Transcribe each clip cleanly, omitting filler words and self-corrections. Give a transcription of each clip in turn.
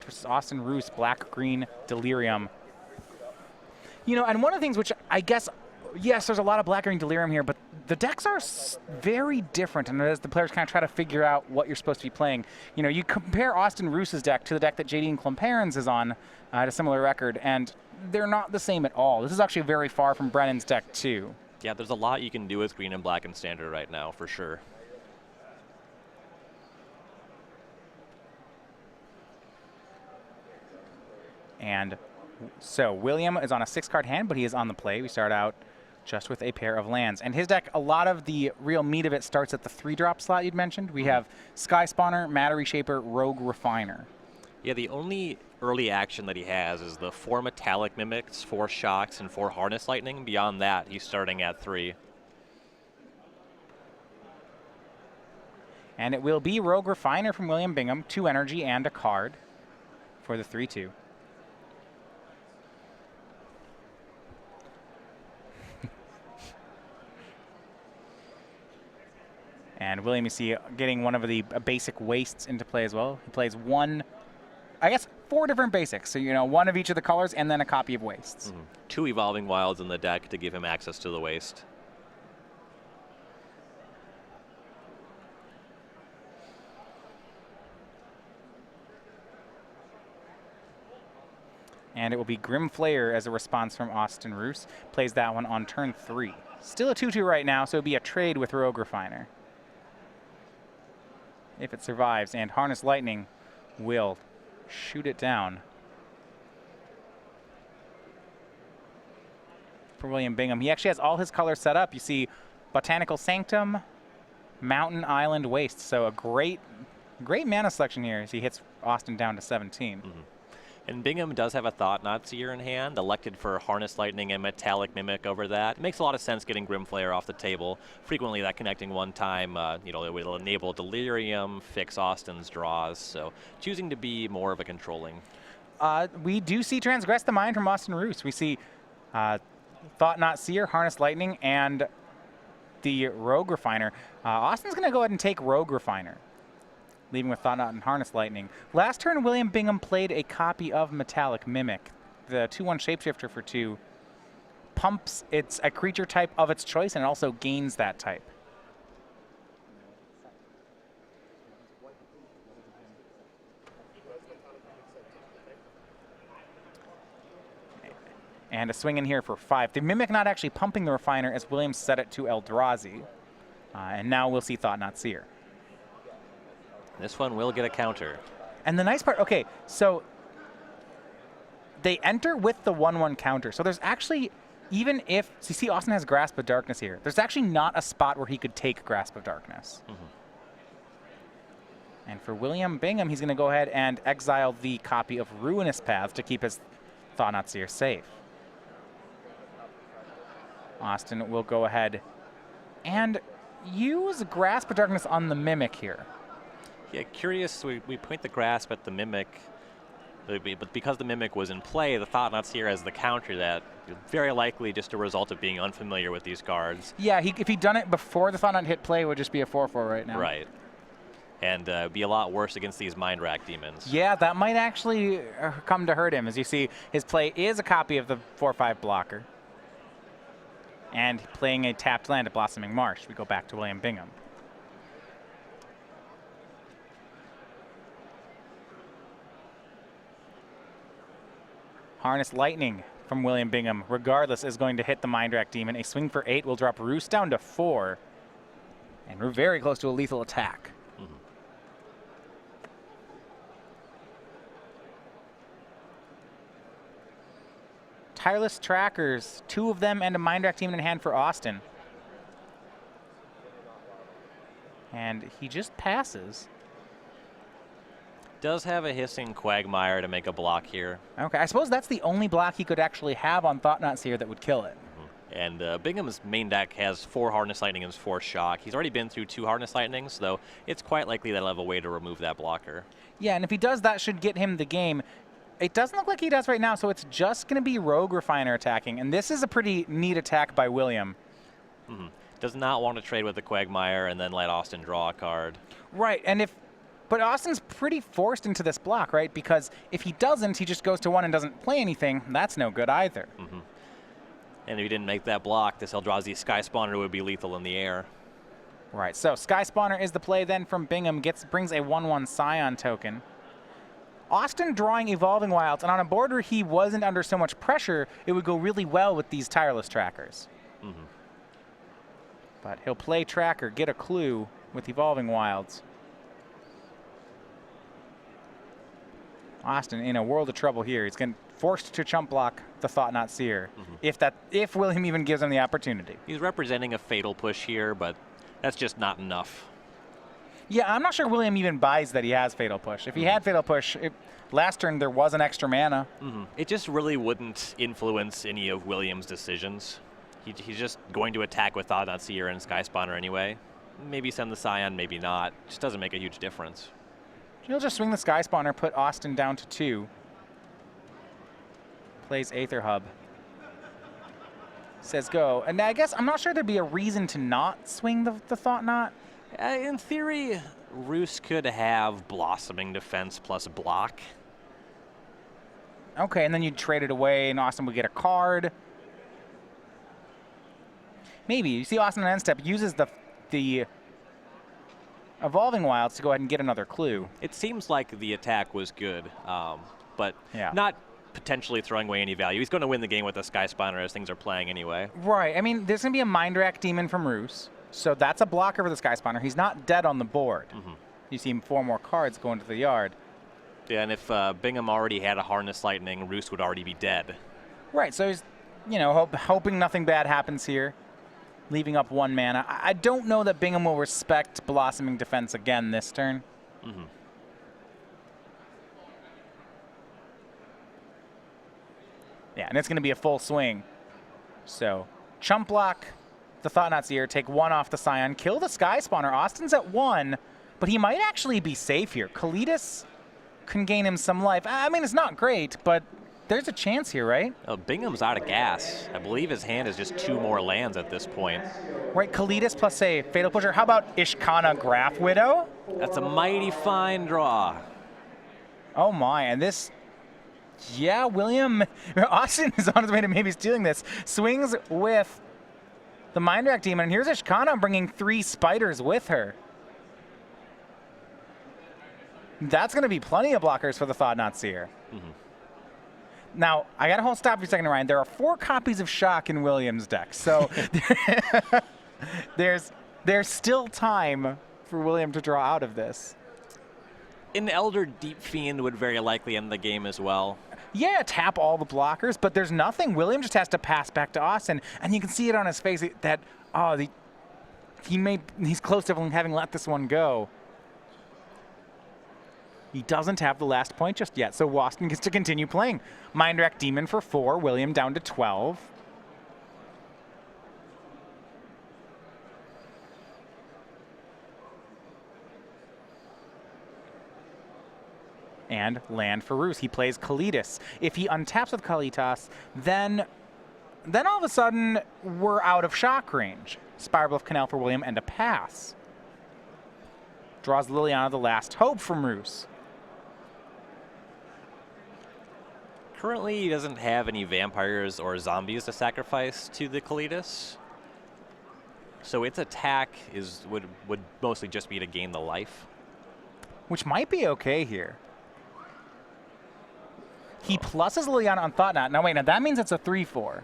versus Austin Roos, black-green Delirium. You know, and one of the things which I guess, yes, there's a lot of black-green Delirium here, but the decks are very different, and as the players kind of try to figure out what you're supposed to be playing, you know, you compare Austin Roos's deck to the deck that JD and Clomperens is on at a similar record, and they're not the same at all. This is actually very far from Brennan's deck, too. Yeah, there's a lot you can do with green and black in Standard right now, for sure. And so William is on a 6-card hand, but he is on the play. We start out just with a pair of lands. And his deck, a lot of the real meat of it starts at the 3-drop slot you'd mentioned. We have Sky Spawner, Matter Reshaper, Rogue Refiner. Yeah, the only early action that he has is the 4 Metallic Mimics, 4 Shocks, and 4 Harness Lightning. Beyond that, he's starting at 3. And it will be Rogue Refiner from William Bingham, 2 energy and a card for the 3-2. And William, you see, getting one of the basic wastes into play as well. He plays 4 different basics. So, you know, 1 of each of the colors and then a copy of wastes. 2 Evolving Wilds in the deck to give him access to the waste. And it will be Grim Flayer as a response from Austin Roos. Plays that one on turn 3. Still a 2-2 right now, so it would be a trade with Rogue Refiner, if it survives, and Harness Lightning will shoot it down. For William Bingham, he actually has all his colors set up. You see Botanical Sanctum, Mountain, Island, Waste. So a great mana selection here as he hits Austin down to 17. And Bingham does have a Thought-Knot Seer in hand, elected for Harness Lightning and Metallic Mimic over that. It makes a lot of sense getting Grimflayer off the table. Frequently that connecting one time, you know, it will enable Delirium, fix Austin's draws, so choosing to be more of a controlling. We do see Transgress the Mind from Austin Roos. We see Thought-Knot Seer, Harness Lightning, and the Rogue Refiner. Austin's going to go ahead and take Rogue Refiner, leaving with Thought-Knot and Harness Lightning. Last turn, William Bingham played a copy of Metallic Mimic. The 2-1 Shapeshifter for 2 pumps a creature type of its choice, and it also gains that type. And a swing in here for 5. The Mimic not actually pumping the Refiner as Williams set it to Eldrazi. And now we'll see Thought-Knot Seer. This one will get a counter. And the nice part, okay, so they enter with the 1-1 counter. So there's actually, even if, so you see Austin has Grasp of Darkness here. There's actually not a spot where he could take Grasp of Darkness. And for William Bingham, he's going to go ahead and exile the copy of Ruinous Path to keep his Thought-Knot Seer safe. Austin will go ahead and use Grasp of Darkness on the Mimic here. Yeah, curious, we point the Grasp at the Mimic, but because the Mimic was in play, the Thought-Knot Seer as the counter that, very likely just a result of being unfamiliar with these cards. Yeah, if he'd done it before the Thought-Knot hit play, it would just be a 4-4 right now. Right. And be a lot worse against these Mind Rack Demons. Yeah, that might actually come to hurt him. As you see, his play is a copy of the 4-5 blocker. And playing a tapped land at Blossoming Marsh. We go back to William Bingham. Harness Lightning from William Bingham, regardless, is going to hit the Mind Rack Demon. A swing for 8 will drop Roos down to 4. And we're very close to a lethal attack. Tireless Trackers, 2 of them and a Mind Rack Demon in hand for Austin. And he just passes. Does have a Hissing Quagmire to make a block here. Okay, I suppose that's the only block he could actually have on Thought-Knot Seer that would kill it. And Bingham's main deck has 4 Harness Lightning and 4 Shock. He's already been through 2 Harness Lightnings, though it's quite likely that he'll have a way to remove that blocker. Yeah, and if he does, that should get him the game. It doesn't look like he does right now, so it's just going to be Rogue Refiner attacking. And this is a pretty neat attack by William. Does not want to trade with the Quagmire and then let Austin draw a card. Right, and if But Austin's pretty forced into this block, right? Because if he doesn't, he just goes to 1 and doesn't play anything. That's no good either. And if he didn't make that block, this Eldrazi Sky Spawner would be lethal in the air. Right, so Sky Spawner is the play then from Bingham. Brings a 1/1 Scion token. Austin drawing Evolving Wilds, and on a board where he wasn't under so much pressure, it would go really well with these Tireless Trackers. But he'll play Tracker, get a clue with Evolving Wilds. Austin in a world of trouble here. He's forced to chump block the Thought-Knot Seer, if William even gives him the opportunity. He's representing a Fatal Push here, but that's just not enough. Yeah, I'm not sure William even buys that he has Fatal Push. If he had Fatal Push, last turn there was an extra mana. It just really wouldn't influence any of William's decisions. He's just going to attack with Thought-Knot Seer and Sky Spawner anyway. Maybe send the Scion, maybe not. Just doesn't make a huge difference. He'll just swing the Sky Spawner, put Austin down to 2. Plays Aether Hub. Says go. And I guess I'm not sure there'd be a reason to not swing the Thought-Knot. In theory, Roos could have Blossoming Defense plus block. Okay, and then you'd trade it away, and Austin would get a card. Maybe. You see Austin on end step uses the Evolving Wilds to go ahead and get another clue. It seems like the attack was good, but not potentially throwing away any value. He's going to win the game with a Sky Spawner as things are playing anyway. Right. I mean, there's going to be a Mind Rack Demon from Roos, so that's a blocker for the Sky Spawner. He's not dead on the board. You see 4 more cards go into the yard. Yeah, and if Bingham already had a Harness Lightning, Roos would already be dead. Right, so he's, hoping nothing bad happens here, leaving up 1 mana. I don't know that Bingham will respect Blossoming Defense again this turn. Yeah, and it's going to be a full swing. So, chump block the Thought-Knot Seer, take 1 off the Scion, kill the Sky Spawner. Austin's at 1, but he might actually be safe here. Kalitas can gain him some life. I mean, it's not great, but there's a chance here, right? Bingham's out of gas. I believe his hand is just 2 more lands at this point. Right, Kalitas plus, say, Fatal Pusher. How about Ishkana Graph Widow? That's a mighty fine draw. Oh, my. And this... Yeah, Austin is on his way to maybe stealing this. Swings with the Mind Rack Demon. And here's Ishkana bringing 3 spiders with her. That's going to be plenty of blockers for the Thought-Knot Seer. Now, I got to hold stop for a second, Ryan. There are 4 copies of Shock in Williams' deck. So there's still time for William to draw out of this. An Elder Deep Fiend would very likely end the game as well. Yeah, tap all the blockers, but there's nothing. William just has to pass back to Austin, and you can see it on his face that he's close to having let this one go. He doesn't have the last point just yet, so Austin gets to continue playing. Mind Rack Demon for 4, William down to 12. And land for Roos. He plays Kalitas. If he untaps with Kalitas, then all of a sudden we're out of shock range. Spiral Bluff Canal for William and a pass. Draws Liliana, the last hope from Roos. Currently, he doesn't have any vampires or zombies to sacrifice to the Kalitas. So its attack would mostly just be to gain the life. Which might be okay here. He pluses Liliana on Thought-Knot. Now, wait, that means it's a 3/4.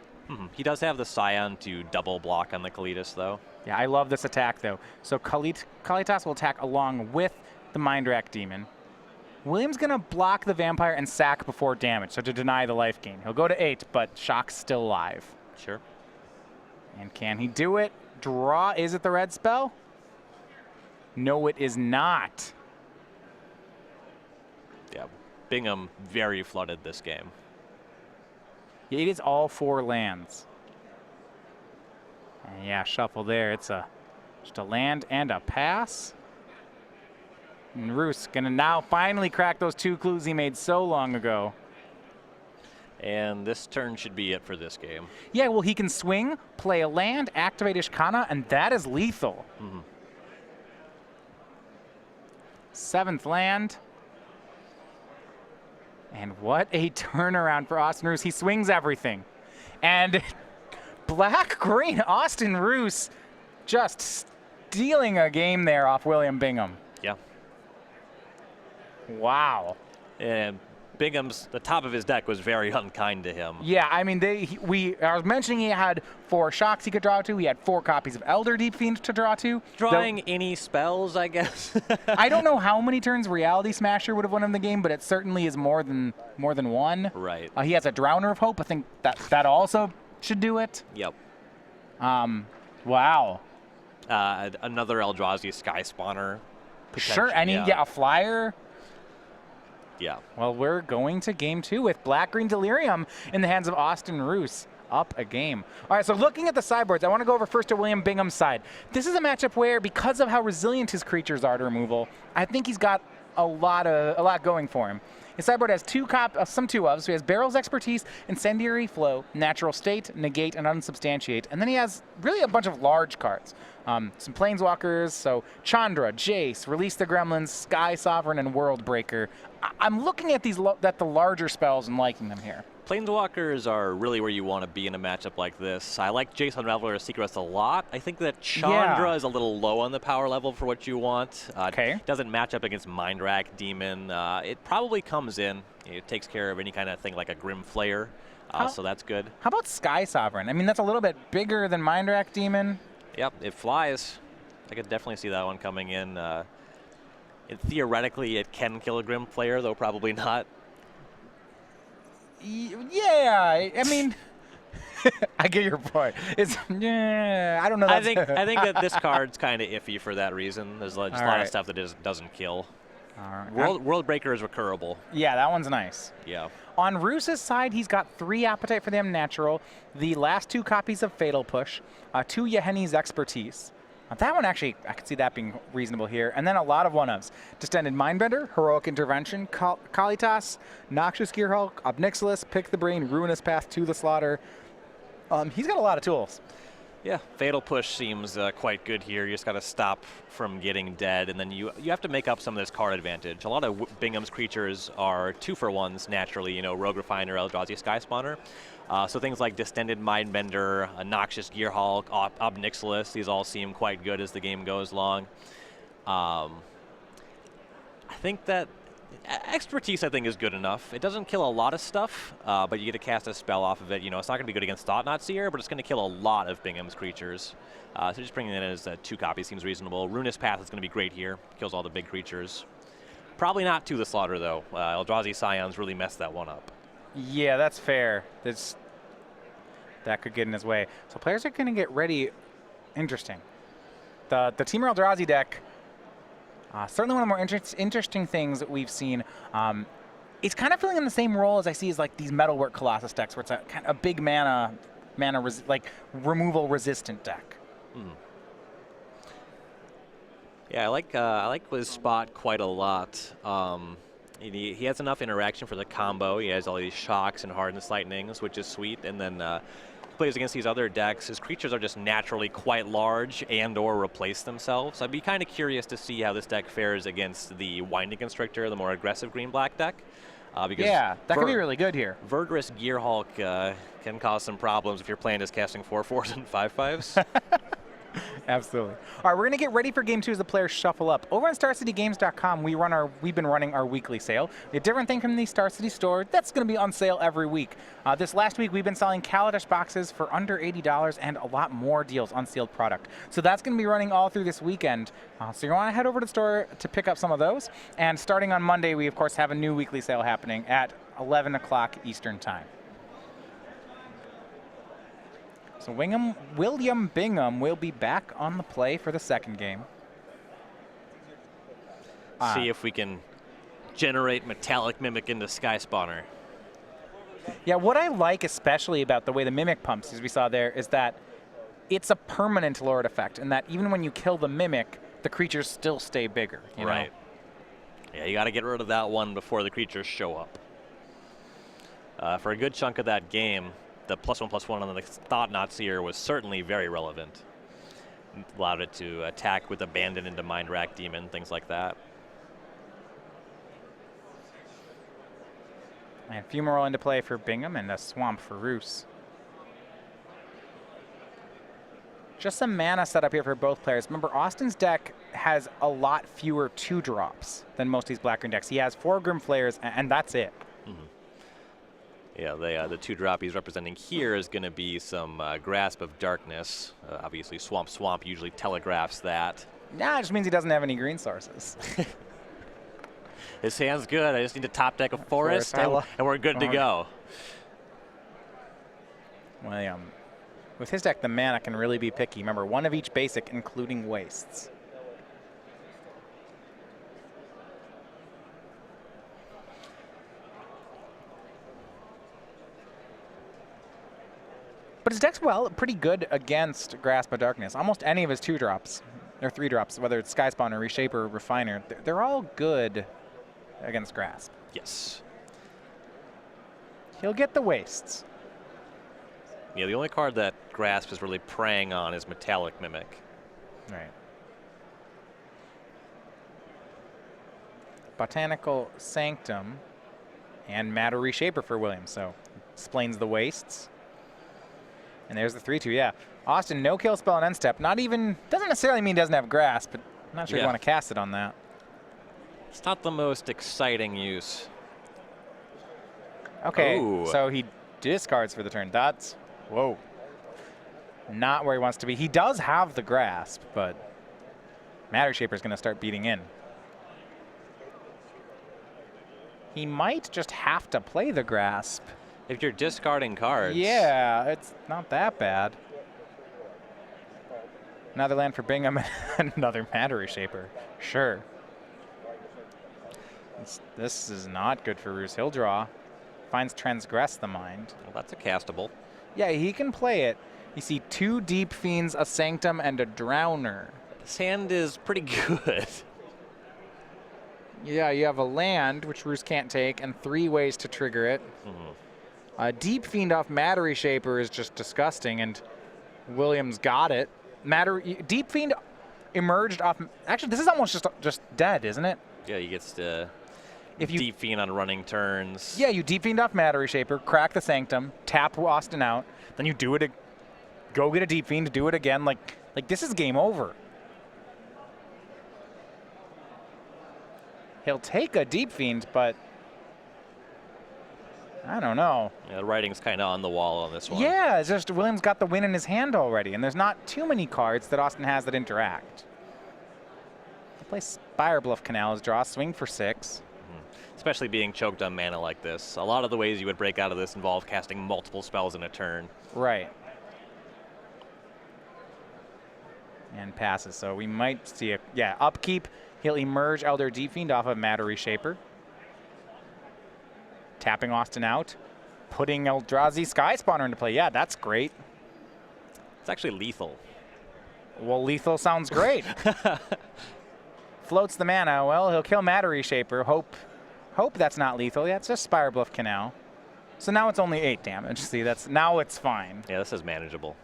He does have the Scion to double block on the Kalitas, though. Yeah, I love this attack, though. So Kalitas will attack along with the Mind Rack Demon. William's going to block the Vampire and sack before damage, so to deny the life gain. He'll go to 8, but Shock's still alive. Sure. And can he do it? Draw. Is it the red spell? No, it is not. Yeah, Bingham very flooded this game. It is all 4 lands. And yeah, shuffle there. It's just a land and a pass. And Roos gonna now finally crack those 2 clues he made so long ago. And this turn should be it for this game. Yeah, well, he can swing, play a land, activate Ishkana, and that is lethal. 7th land. And what a turnaround for Austin Roos. He swings everything. And black-green Austin Roos just stealing a game there off William Bingham. Yeah. Wow. And the top of his deck was very unkind to him. Yeah, I mean, I was mentioning he had 4 shocks he could draw to. He had 4 copies of Elder Deep Fiend to draw to. Drawing any spells, I guess. I don't know how many turns Reality Smasher would have won him the game, but it certainly is more than one. Right. He has a Drowner of Hope. I think that also should do it. Yep. Wow. Another Eldrazi Sky Spawner. Sure, and yeah, a flyer. Yeah. Well, we're going to game 2 with Black-Green Delirium in the hands of Austin Roos. Up a game. All right, so looking at the sideboards, I want to go over first to William Bingham's side. This is a matchup where, because of how resilient his creatures are to removal, I think he's got a lot going for him. His sideboard has some 2-ofs. So he has Barrel's Expertise, Incendiary Flow, Natural State, Negate, and Unsubstantiate. And then he has really a bunch of large cards. Some Planeswalkers, so Chandra, Jace, Release the Gremlins, Sky Sovereign, and World Breaker. I'm looking at the larger spells and liking them here. Planeswalkers are really where you want to be in a matchup like this. I like Jace Unraveler Secrets a lot. I think that Chandra is a little low on the power level for what you want. Okay. Doesn't match up against Mindrack Demon. It probably comes in. It takes care of any kind of thing like a Grim Flayer, so that's good. How about Sky Sovereign? I mean, that's a little bit bigger than Mindrack Demon. Yep, it flies. I could definitely see that one coming in. Theoretically, it can kill a Grim Flayer, though probably not. Yeah, I mean, I get your point. I don't know. I think that this card's kind of iffy for that reason. There's just a lot of stuff that doesn't kill. All right. World Breaker is recurable. Yeah, that one's nice. Yeah. On Roos's side, he's got 3 Appetite for the Unnatural, the last 2 copies of Fatal Push, 2 Yeheni's Expertise. That one actually, I could see that being reasonable here. And then a lot of 1-ofs. Distended Mindbender, Heroic Intervention, Kalitas, Noxious Gearhulk, Obnixilis, Pick the Brain, Ruinous Path to the Slaughter. He's got a lot of tools. Yeah, Fatal Push seems quite good here. You just got to stop from getting dead, and then you have to make up some of this card advantage. A lot of Bingham's creatures are 2-for-1s naturally, Rogue Refiner, Eldrazi Sky Spawner. So things like Distended Mindbender, Noxious Gearhulk, Obnixilis, these all seem quite good as the game goes along. I think that Expertise, I think, is good enough. It doesn't kill a lot of stuff, but you get to cast a spell off of it. It's not going to be good against Thought-Knot Seer, but it's going to kill a lot of Bingham's creatures. So just bringing it in as 2 copies seems reasonable. Ruinous Path is going to be great here. Kills all the big creatures. Probably not to the Slaughter, though. Eldrazi Scions really messed that one up. Yeah, that's fair. That could get in his way. So players are going to get ready. Interesting. The Temur Eldrazi deck, certainly one of the more interesting things that we've seen. It's kind of filling in the same role as I see as like these Metalwork Colossus decks, where it's a big mana removal resistant deck. Yeah, I like his spot quite a lot. He has enough interaction for the combo. He has all these shocks and hardness lightnings, which is sweet. And then plays against these other decks. His creatures are just naturally quite large and/or replace themselves. I'd be kind of curious to see how this deck fares against the Winding Constrictor, the more aggressive green-black deck. Because that could be really good here. Verdurous Gearhulk can cause some problems if you're playing as casting 4/4s and 5/5s. Absolutely. All right, we're going to get ready for Game 2 as the players shuffle up. Over on StarCityGames.com, we've been running our weekly sale. A different thing from the Star City store, that's going to be on sale every week. This last week, we've been selling Kaladesh boxes for under $80 and a lot more deals on sealed product. So that's going to be running all through this weekend. So you want to head over to the store to pick up some of those. And starting on Monday, we, of course, have a new weekly sale happening at 11 o'clock Eastern Time. So William Bingham will be back on the play for the second game. See if we can generate Metallic Mimic into Sky Spawner. Yeah, what I like especially about the way the Mimic pumps, as we saw there, is that it's a permanent Lord effect, and that even when you kill the Mimic, the creatures still stay bigger. You know? Yeah, you got to get rid of that one before the creatures show up. For a good chunk of that game, the +1/+1 on the Thought-Knot Seer was certainly very relevant. Allowed it to attack with Abandon into Mindrack Demon, things like that. And a few more into play for Bingham and a swamp for Roos. Just some mana set up here for both players. Remember, Austin's deck has a lot fewer 2-drops than most of these black-green decks. He has 4 Grim Flayers, and that's it. Yeah, the 2-drop he's representing here is going to be some Grasp of Darkness. Obviously, Swamp usually telegraphs that. Nah, it just means he doesn't have any green sources. His hand's good. I just need to top deck a Forest, and we're good to go. Well, with his deck, the mana can really be picky. Remember, 1 of each basic, including wastes. But his deck's, well, pretty good against Grasp of Darkness. Almost any of his 2-drops, or 3-drops, whether it's Skyspawn or Reshaper or Refiner, they're all good against Grasp. Yes. He'll get the wastes. Yeah, the only card that Grasp is really preying on is Metallic Mimic. Right. Botanical Sanctum and Matter Reshaper for Williams, so explains the wastes. And there's the 3-2, yeah. Austin, no kill spell and end step. Not even, doesn't necessarily mean he doesn't have Grasp, but I'm not sure you want to cast it on that. It's not the most exciting use. Okay, Ooh. So he discards for the turn. That's, whoa. Not where he wants to be. He does have the Grasp, but Matter Shaper is going to start beating in. He might just have to play the Grasp. If you're discarding cards. Yeah, it's not that bad. Another land for Bingham and another Matter Shaper. Sure. This is not good for Roos. He'll draw. Finds Transgress the Mind. Well, that's a castable. Yeah, he can play it. You see 2 Deep Fiends, a Sanctum, and a Drowner. This hand is pretty good. Yeah, you have a land, which Roos can't take, and 3 ways to trigger it. Deep Fiend off Matter Shaper is just disgusting, and Williams got it. Deep Fiend emerged off. Actually, this is almost just dead, isn't it? Yeah, he gets to if you Deep Fiend on running turns. Yeah, you Deep Fiend off Matter Shaper, crack the Sanctum, tap Austin out, then you do it. Go get a Deep Fiend, do it again. Like this is game over. He'll take a Deep Fiend, but I don't know. Yeah, the writing's kind of on the wall on this one. Yeah, it's just Williams got the win in his hand already, and there's not too many cards that Austin has that interact. He'll play Spire Bluff Canals, draw, swing for 6. Especially being choked on mana like this. A lot of the ways you would break out of this involve casting multiple spells in a turn. Right. And passes, so we might see upkeep. He'll emerge Elder Deep Fiend off of Matter Reshaper. Tapping Austin out, putting Eldrazi Sky Spawner into play. Yeah, that's great. It's actually lethal. Well, lethal sounds great. Floats the mana. Well, he'll kill Matter Reshaper. Hope that's not lethal. Yeah, it's just Spire Bluff Canal. So now it's only 8 damage. See, now it's fine. Yeah, this is manageable.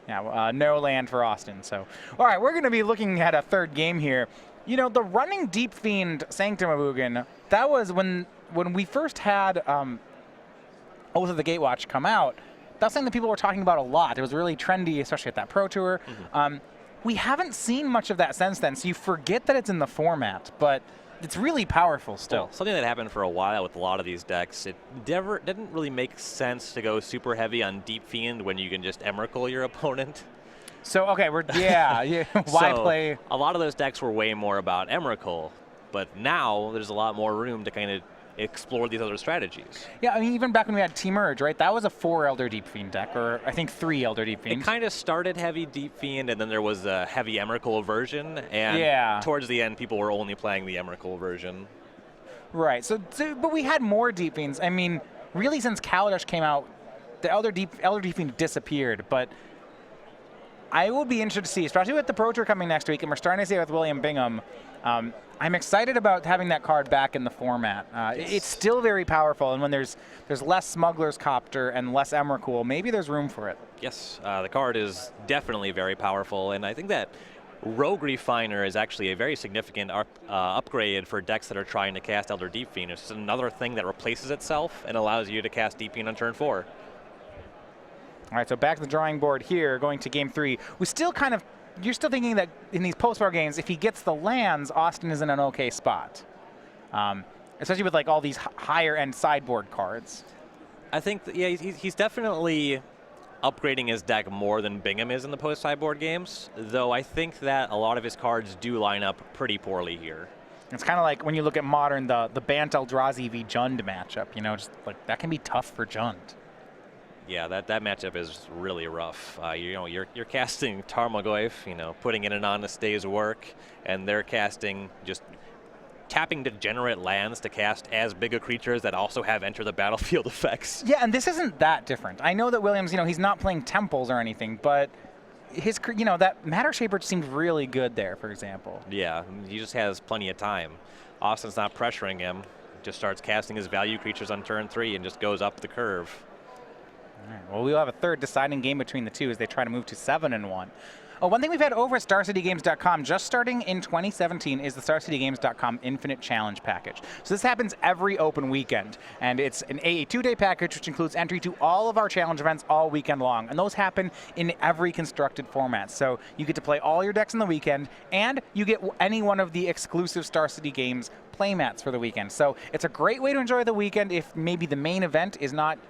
Yeah, no land for Austin. So, all right, we're going to be looking at a third game here. You know, the running Deep Fiend Sanctum of Ugin, that was when we first had Oath of the Gatewatch come out. That's something that people were talking about a lot. It was really trendy, especially at that Pro Tour. We haven't seen much of that since then, so you forget that it's in the format, but it's really powerful still. Well, something that happened for a while with a lot of these decks, it didn't really make sense to go super heavy on Deep Fiend when you can just Emrakul your opponent. So, okay, why play? A lot of those decks were way more about Emrakul, but now there's a lot more room to kind of explore these other strategies. Yeah, I mean, even back when we had T-Merge, right? That was a 4 Elder Deep Fiend deck, or I think 3 Elder Deep Fiends. It kind of started heavy Deep Fiend, and then there was a heavy Emrakul version, and towards the end, people were only playing the Emrakul version. Right, but we had more Deep Fiends. I mean, really since Kaladesh came out, the Elder Deep Fiend disappeared, but I would be interested to see, especially with the Pro Tour coming next week, and we're starting to see it with William Bingham. I'm excited about having that card back in the format. Yes. It's still very powerful, and when there's less Smuggler's Copter and less Emrakul, maybe there's room for it. Yes, the card is definitely very powerful, and I think that Rogue Refiner is actually a very significant upgrade for decks that are trying to cast Elder Deep Fiend. It's another thing that replaces itself and allows you to cast Deep Fiend on turn 4. All right, so back to the drawing board here, going to game 3. We still kind of, you're still thinking that in these post-war games, if he gets the lands, Austin is in an okay spot. Especially with like all these higher-end sideboard cards. I think, yeah, he's definitely upgrading his deck more than Bingham is in the post-sideboard games, though I think that a lot of his cards do line up pretty poorly here. It's kind of like when you look at Modern, the Bant Eldrazi v. Jund matchup, you know, just like that can be tough for Jund. Yeah, that matchup is really rough. You know, you're casting Tarmogoyf, you know, putting in an Honest Day's work, and they're casting just tapping degenerate lands to cast as big a creatures that also have enter the battlefield effects. Yeah, and this isn't that different. I know that Williams, you know, he's not playing temples or anything, but his, you know, that Matter Shaper seemed really good there, for example. Yeah, he just has plenty of time. Austin's not pressuring him. Just starts casting his value creatures on turn 3 and just goes up the curve. All right, well, we'll have a third deciding game between the two as they try to move to 7-1. Oh, one thing we've had over at StarCityGames.com, just starting in 2017, is the StarCityGames.com Infinite Challenge Package. So this happens every open weekend, and it's a 2-day package which includes entry to all of our challenge events all weekend long, and those happen in every constructed format. So you get to play all your decks on the weekend, and you get any one of the exclusive Star City Games playmats for the weekend. So it's a great way to enjoy the weekend if maybe the main event is not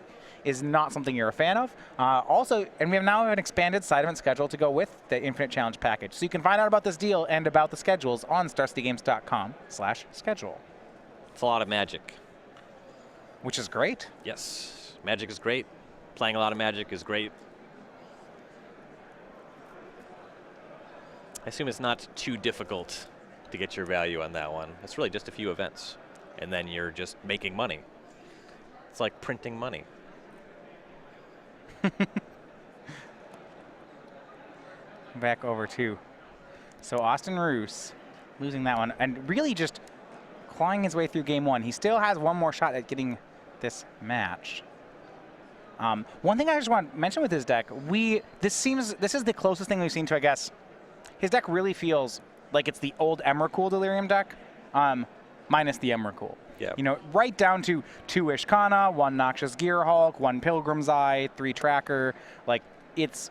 something you're a fan of. Also, and we have now an expanded side event schedule to go with the Infinite Challenge package. So you can find out about this deal and about the schedules on starcitygames.com/schedule. It's a lot of Magic. Which is great. Yes, Magic is great. Playing a lot of Magic is great. I assume it's not too difficult to get your value on that one. It's really just a few events, and then you're just making money. It's like printing money. Back over to so Austin Roos losing that one and really just clawing his way through game 1. He still has one more shot at getting this match. One thing I just want to mention with his deck, this is the closest thing we've seen to, I guess, his deck really feels like it's the old Emrakul Delirium deck, minus the Emrakul. Yeah. You know, right down to 2 Ishkana, 1 Noxious Gearhulk, 1 Pilgrim's Eye, 3 Tracker. Like, it's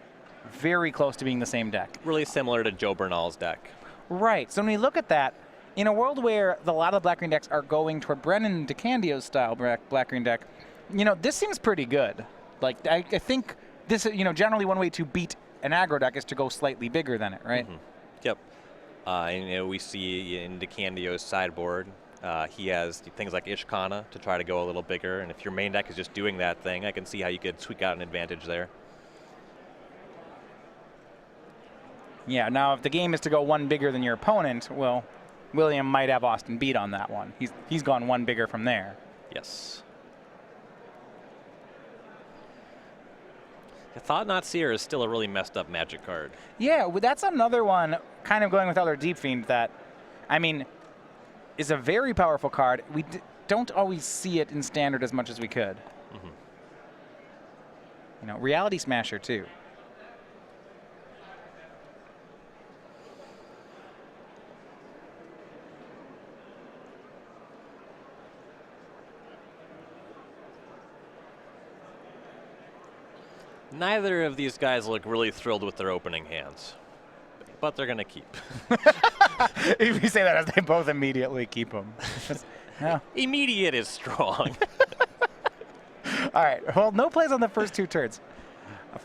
very close to being the same deck. Really similar to Joe Bernal's deck. Right. So when we look at that, in a world where a lot of the black-green decks are going toward Brennan DeCandio's style black-green deck, you know, this seems pretty good. Like, I think this, you know, generally one way to beat an aggro deck is to go slightly bigger than it, right? Mm-hmm. Yep. And, you know, we see in DeCandio's sideboard, he has things like Ishkana to try to go a little bigger, and if your main deck is just doing that thing, I can see how you could tweak out an advantage there. Yeah, now if the game is to go 1 bigger than your opponent, well, William might have Austin beat on that one. He's gone 1 bigger from there. Yes. The Thought Knot Seer is still a really messed up Magic card. Yeah, well, that's another one kind of going with Elder Deep Fiend that, I mean, is a very powerful card. We don't always see it in Standard as much as we could. Mm-hmm. You know, Reality Smasher too. Neither of these guys look really thrilled with their opening hands, but they're going to keep. If you say that as they both immediately keep them. Yeah. Immediate is strong. All right. Well, no plays on the first 2 turns.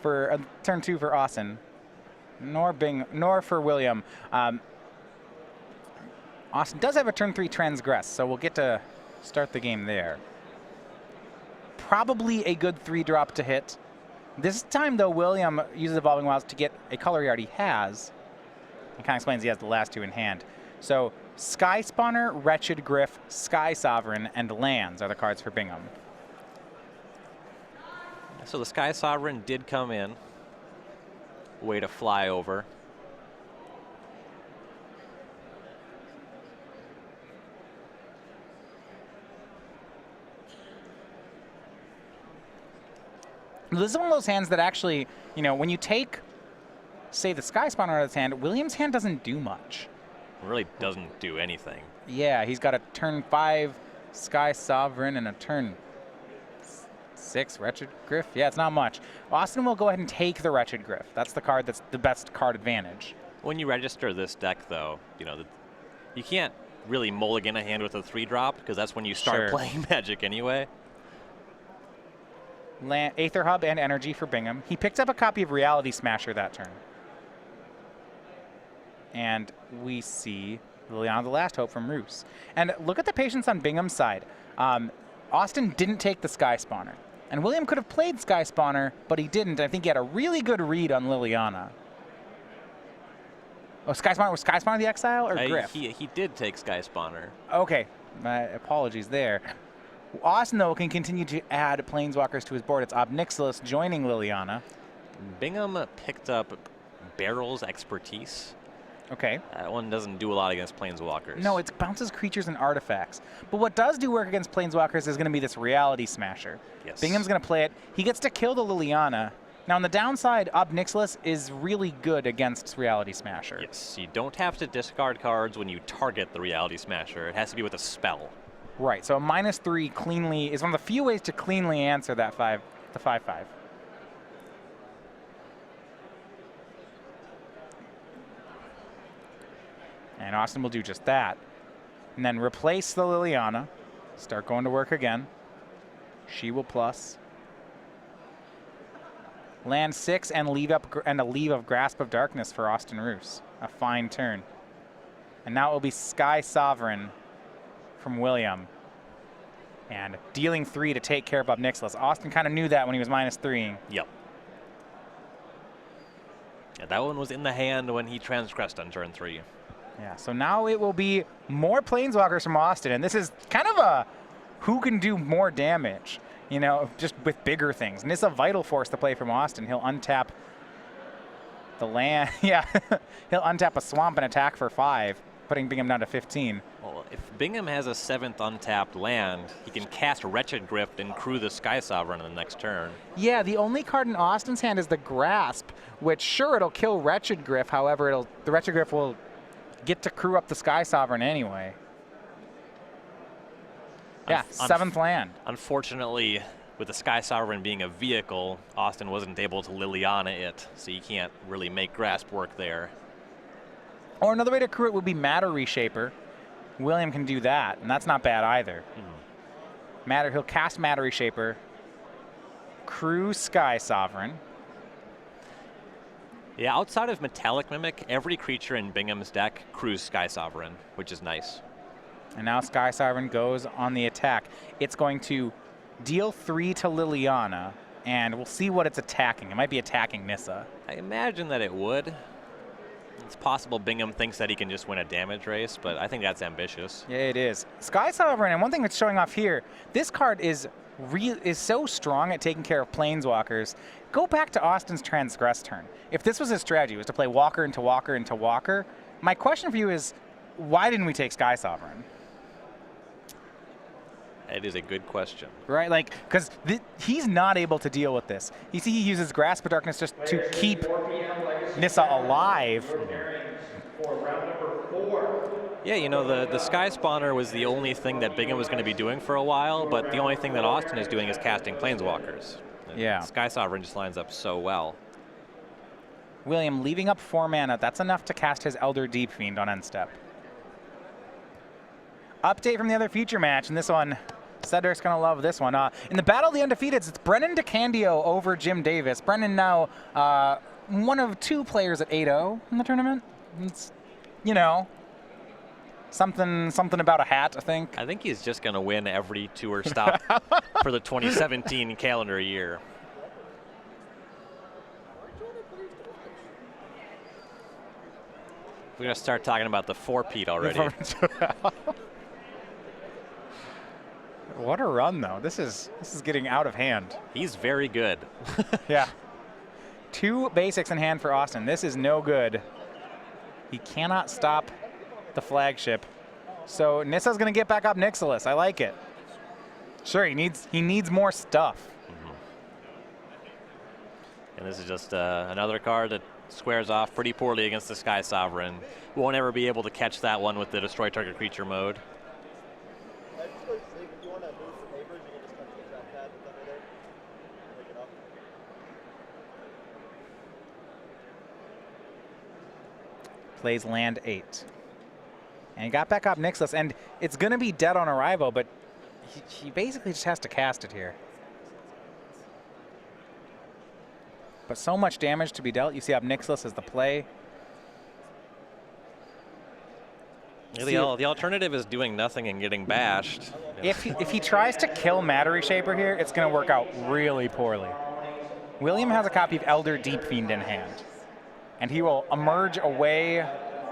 For turn 2 for Austin, nor for William. Austin does have a turn 3 transgress, so we'll get to start the game there. Probably a good 3-drop to hit. This time, though, William uses Evolving Wilds to get a color he already has. It kind of explains he has the last 2 in hand. So Sky Spawner, Wretched Gryph, Sky Sovereign, and Lands are the cards for Bingham. So the Sky Sovereign did come in. Way to fly over. This is one of those hands that actually, you know, when you take say the Sky Spawner out of his hand, William's hand doesn't do much. It really doesn't do anything. Yeah, he's got a turn 5 Sky Sovereign and a turn 6 Wretched Griff. Yeah, it's not much. Austin will go ahead and take the Wretched Griff. That's the card that's the best card advantage. When you register this deck, though, you know, you can't really mulligan a hand with a 3-drop because that's when you start playing Magic anyway. Aether Hub and Energy for Bingham. He picked up a copy of Reality Smasher that turn. And we see Liliana the Last Hope from Roos. And look at the patience on Bingham's side. Austin didn't take the Sky Spawner. And William could have played Sky Spawner, but he didn't. I think he had a really good read on Liliana. Oh, Sky Spawner, was Sky Spawner the Exile or Griff? He did take Sky Spawner. Okay, my apologies there. Austin, though, can continue to add Planeswalkers to his board. It's Obnixilis joining Liliana. Bingham picked up Barrel's Expertise. Okay. That one doesn't do a lot against Planeswalkers. No, it bounces creatures and artifacts. But what does do work against Planeswalkers is going to be this Reality Smasher. Yes. Bingham's going to play it. He gets to kill the Liliana. Now, on the downside, Obnixilis is really good against Reality Smasher. Yes, you don't have to discard cards when you target the Reality Smasher. It has to be with a spell. Right, so a -3 cleanly is one of the few ways to cleanly answer that 5/5. And Austin will do just that. And then replace the Liliana. Start going to work again. She will plus. Land 6 and a leave of Grasp of Darkness for Austin Roos. A fine turn. And now it will be Sky Sovereign from William. And dealing 3 to take care of Obnixilis. Austin kind of knew that when he was -3. Yep. Yeah, that one was in the hand when he transgressed on turn 3. Yeah, so now it will be more Planeswalkers from Austin. And this is kind of a who can do more damage, you know, just with bigger things. And it's a Vital Force to play from Austin. He'll untap the land. Yeah, he'll untap a swamp and attack for 5, putting Bingham down to 15. Well, if Bingham has a 7th untapped land, he can cast Wretched Griff and crew the Sky Sovereign on the next turn. Yeah, the only card in Austin's hand is the Grasp, which sure, it'll kill Wretched Griff. However, the Wretched Griff will get to crew up the Sky Sovereign anyway. Yeah, 7th land. Unfortunately, with the Sky Sovereign being a vehicle, Austin wasn't able to Liliana it, so you can't really make Grasp work there. Or another way to crew it would be Matter Reshaper. William can do that, and that's not bad either. He'll cast Matter Reshaper, crew Sky Sovereign. Yeah, outside of Metallic Mimic, every creature in Bingham's deck crews Sky Sovereign, which is nice. And now Sky Sovereign goes on the attack. It's going to deal 3 to Liliana, and we'll see what it's attacking. It might be attacking Nissa. I imagine that it would. It's possible Bingham thinks that he can just win a damage race, but I think that's ambitious. Yeah, it is. Sky Sovereign, and one thing that's showing off here, this card is so strong at taking care of Planeswalkers. Go back to Austin's Transgress turn. If this was his strategy, was to play Walker into Walker into Walker, my question for you is, why didn't we take Sky Sovereign? It is a good question. Right, like, because he's not able to deal with this. You see he uses Grasp of Darkness just to keep Nissa alive. Yeah, you know, the Sky Spawner was the only thing that Bingham was going to be doing for a while, but the only thing that Austin is doing is casting Planeswalkers. Yeah. Sky Sovereign just lines up so well. William leaving up 4 mana. That's enough to cast his Elder Deep Fiend on end step. Update from the other feature match, and this one, Cedric's going to love this one. In the Battle of the Undefeateds, it's Brennan DeCandio over Jim Davis. Brennan now one of 2 players at 8-0 in the tournament. It's, you know, something about a hat, I think. I think he's just going to win every tour stop for the 2017 calendar year. We're going to start talking about the 4-peat already. What a run, though. This is getting out of hand. He's very good. Yeah. 2 basics in hand for Austin. This is no good. He cannot stop the flagship. So Nissa's going to get back up Nixilis. I like it. Sure, he needs more stuff. And this is just another card that Squares off pretty poorly against the Sky Sovereign. Won't ever be able to catch that one with the Destroy Target Creature mode. Plays land 8. And he got back up Nixless, and it's going to be dead on arrival, but he basically just has to cast it here. But so much damage to be dealt. You see up Nixless as the play. Yeah, the alternative is doing nothing and getting bashed. If he tries to kill Matter Reshaper here, it's going to work out really poorly. William has a copy of Elder Deep Fiend in hand, and he will emerge away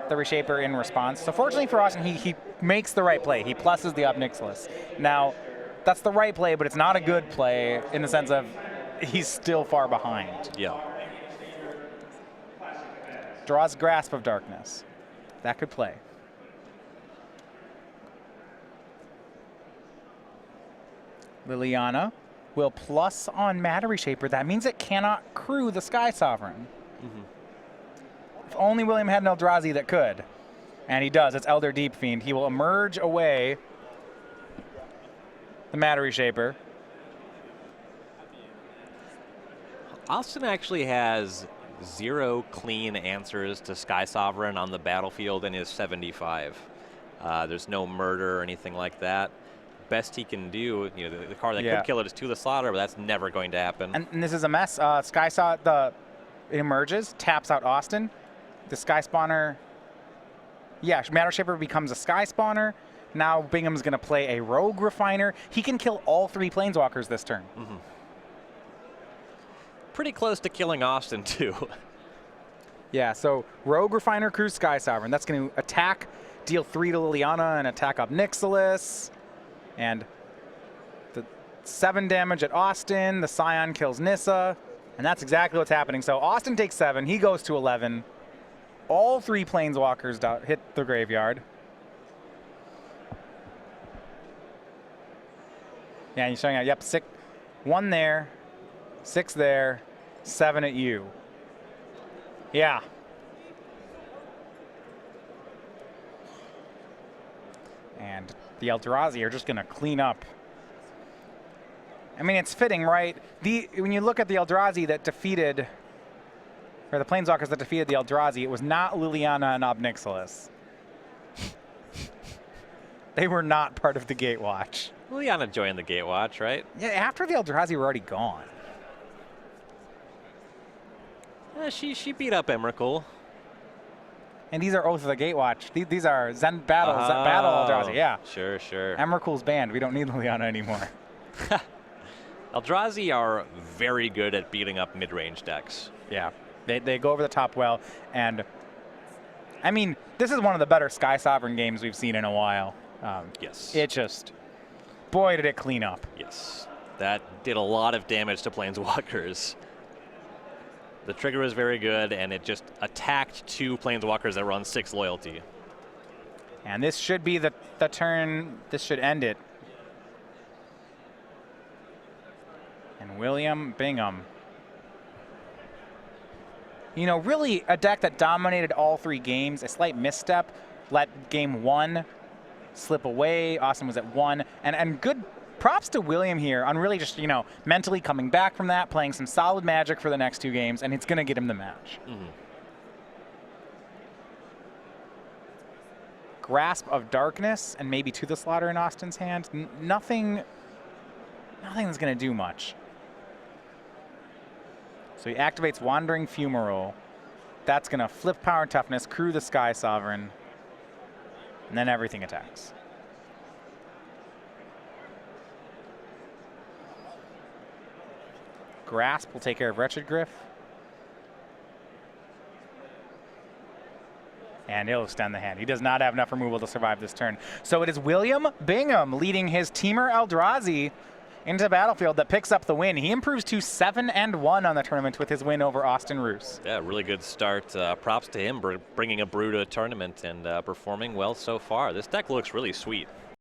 the Reshaper in response. So fortunately for Austin, he makes the right play. He pluses the up Nixless. Now, that's the right play, but it's not a good play in the sense of he's still far behind. Yeah. Draws Grasp of Darkness. That could play. Liliana will plus on Matter Reshaper. That means it cannot crew the Sky Sovereign. If only William had an Eldrazi that could. And he does. It's Elder Deep Fiend. He will emerge away the Matter Reshaper. Austin actually has 0 clean answers to Sky Sovereign on the battlefield in his 75. There's no murder or anything like that. Best he can do, the card that could kill it is To the Slaughter, but that's never going to happen. And this is a mess. It emerges, taps out Austin. The Sky Spawner, Matter Shaper becomes a Sky Spawner. Now Bingham's going to play a Rogue Refiner. He can kill all 3 Planeswalkers this turn. Pretty close to killing Austin, too. Yeah, so Rogue Refiner crews Sky Sovereign. That's going to attack, deal 3 to Liliana, and attack up Nixilis. And the 7 damage at Austin. The Scion kills Nissa. And that's exactly what's happening. So Austin takes 7. He goes to 11. All 3 Planeswalkers hit the graveyard. Yeah, and he's showing out. Yep, 6, 1 there, 6 there, 7 at you. Yeah. And the Eldrazi are just going to clean up. I mean, it's fitting, right? When you look at the Eldrazi that defeated, or the Planeswalkers that defeated the Eldrazi, it was not Liliana and Ob Nixilis. They were not part of the Gatewatch. Liliana joined the Gatewatch, right? Yeah, after the Eldrazi were already gone. She beat up Emrakul. And these are Oath of the Gatewatch. These are Zen Battle Eldrazi, yeah. Sure. Emrakul's banned. We don't need Liliana anymore. Eldrazi are very good at beating up mid-range decks. Yeah, they go over the top well. And, I mean, this is one of the better Sky Sovereign games we've seen in a while. Yes. It just, boy, did it clean up. Yes. That did a lot of damage to Planeswalkers. The trigger was very good, and it just attacked 2 Planeswalkers that run 6 loyalty. And this should be the turn. This should end it. And William Bingham. Really a deck that dominated all 3 games. A slight misstep let game 1 slip away. Austin was at 1. And good props to William here on really just, mentally coming back from that, playing some solid Magic for the next 2 games, and it's going to get him the match. Grasp of Darkness and maybe To the Slaughter in Austin's hand. Nothing that's going to do much. So he activates Wandering Fumarole. That's going to flip Power and Toughness, crew the Sky Sovereign, and then everything attacks. Grasp will take care of Wretched Griff. And he'll extend the hand. He does not have enough removal to survive this turn. So it is William Bingham leading his teamer Eldrazi into the battlefield that picks up the win. He improves to 7-1 on the tournament with his win over Austin Roos. Yeah, really good start. Props to him for bringing a brew to a tournament and performing well so far. This deck looks really sweet.